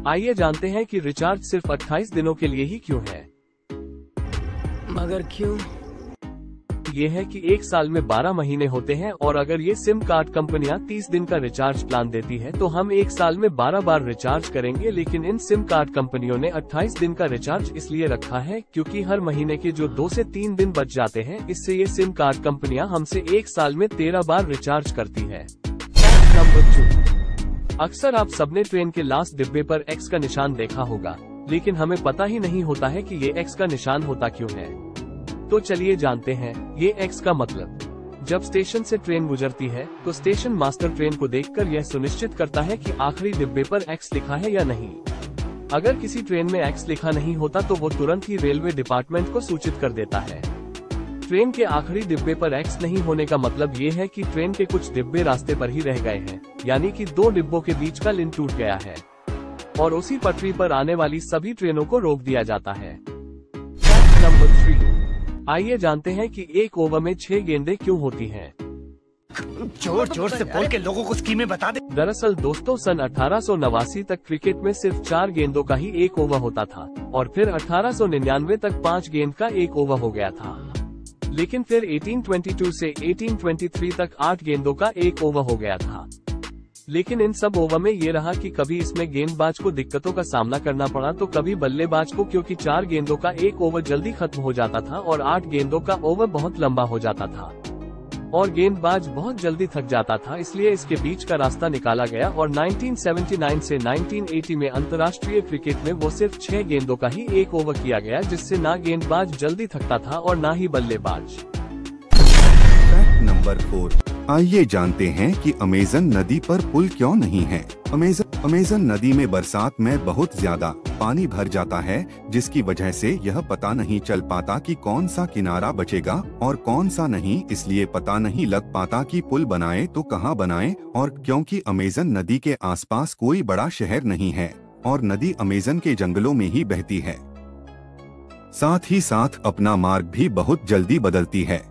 आइए जानते हैं कि रिचार्ज सिर्फ 28 दिनों के लिए ही क्यों है। मगर क्यों? ये है कि एक साल में 12 महीने होते हैं और अगर ये सिम कार्ड कंपनियां 30 दिन का रिचार्ज प्लान देती है तो हम एक साल में 12 बार रिचार्ज करेंगे, लेकिन इन सिम कार्ड कंपनियों ने 28 दिन का रिचार्ज इसलिए रखा है क्योंकि हर महीने के जो 2 से 3 दिन बच जाते हैं, इससे ये सिम कार्ड कंपनियां हमसे एक साल में 13 बार रिचार्ज करती है। नंबर 2, अक्सर आप सबने ट्रेन के लास्ट डिब्बे पर एक्स का निशान देखा होगा, लेकिन हमें पता ही नहीं होता है कि ये एक्स का निशान होता क्यों है। तो चलिए जानते हैं ये एक्स का मतलब। जब स्टेशन से ट्रेन गुजरती है तो स्टेशन मास्टर ट्रेन को देखकर यह सुनिश्चित करता है कि आखिरी डिब्बे पर एक्स लिखा है या नहीं। अगर किसी ट्रेन में एक्स लिखा नहीं होता तो वो तुरंत ही रेलवे डिपार्टमेंट को सूचित कर देता है। ट्रेन के आखिरी डिब्बे पर एक्स नहीं होने का मतलब ये है कि ट्रेन के कुछ डिब्बे रास्ते पर ही रह गए हैं, यानी कि 2 डिब्बों के बीच का लिंक टूट गया है और उसी पटरी पर आने वाली सभी ट्रेनों को रोक दिया जाता है। नंबर 3, आइए जानते हैं कि एक ओवर में 6 गेंदें क्यों होती हैं। जोर जोर से बोल के लोगों को स्कीमें बता दे। दरअसल दोस्तों, सन 1889 तक क्रिकेट में सिर्फ 4 गेंदों का ही एक ओवर होता था और फिर 1899 तक 5 गेंद का एक ओवर हो गया था। लेकिन फिर 1822 से 1823 तक 8 गेंदों का एक ओवर हो गया था। लेकिन इन सब ओवर में ये रहा कि कभी इसमें गेंदबाज को दिक्कतों का सामना करना पड़ा तो कभी बल्लेबाज को, क्योंकि 4 गेंदों का एक ओवर जल्दी खत्म हो जाता था और 8 गेंदों का ओवर बहुत लंबा हो जाता था और गेंदबाज बहुत जल्दी थक जाता था। इसलिए इसके बीच का रास्ता निकाला गया और 1979 से 1980 में अंतर्राष्ट्रीय क्रिकेट में वो सिर्फ 6 गेंदों का ही एक ओवर किया गया, जिससे ना गेंदबाज जल्दी थकता था और ना ही बल्लेबाज। फैक्ट नंबर 4, आइए जानते हैं कि अमेज़न नदी पर पुल क्यों नहीं है। अमेज़न नदी में बरसात में बहुत ज्यादा पानी भर जाता है, जिसकी वजह से यह पता नहीं चल पाता कि कौन सा किनारा बचेगा और कौन सा नहीं। इसलिए पता नहीं लग पाता कि पुल बनाए तो कहाँ बनाए, और क्योंकि अमेज़न नदी के आसपास कोई बड़ा शहर नहीं है और नदी अमेज़न के जंगलों में ही बहती है, साथ ही साथ अपना मार्ग भी बहुत जल्दी बदलती है।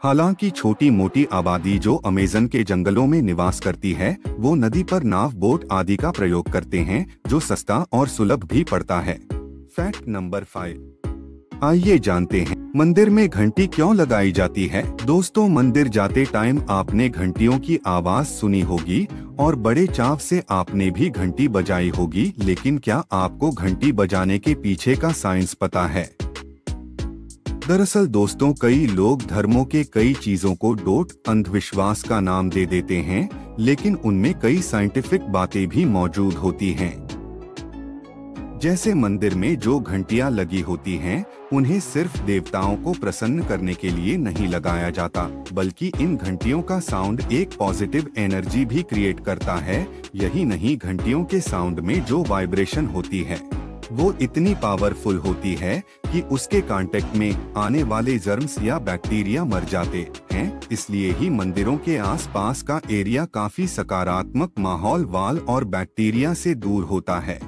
हालांकि छोटी मोटी आबादी जो अमेज़न के जंगलों में निवास करती है, वो नदी पर नाव, बोट आदि का प्रयोग करते हैं, जो सस्ता और सुलभ भी पड़ता है। फैक्ट नंबर 5, आइए जानते हैं मंदिर में घंटी क्यों लगाई जाती है। दोस्तों, मंदिर जाते टाइम आपने घंटियों की आवाज सुनी होगी और बड़े चाव से आपने भी घंटी बजाई होगी, लेकिन क्या आपको घंटी बजाने के पीछे का साइंस पता है? दरअसल दोस्तों, कई लोग धर्मों के कई चीजों को डोट अंधविश्वास का नाम दे देते हैं, लेकिन उनमें कई साइंटिफिक बातें भी मौजूद होती हैं। जैसे मंदिर में जो घंटियां लगी होती हैं, उन्हें सिर्फ देवताओं को प्रसन्न करने के लिए नहीं लगाया जाता, बल्कि इन घंटियों का साउंड एक पॉजिटिव एनर्जी भी क्रिएट करता है। यही नहीं, घंटियों के साउंड में जो वाइब्रेशन होती है वो इतनी पावरफुल होती है कि उसके कांटेक्ट में आने वाले जर्म्स या बैक्टीरिया मर जाते हैं। इसलिए ही मंदिरों के आसपास का एरिया काफी सकारात्मक माहौल वाल और बैक्टीरिया से दूर होता है।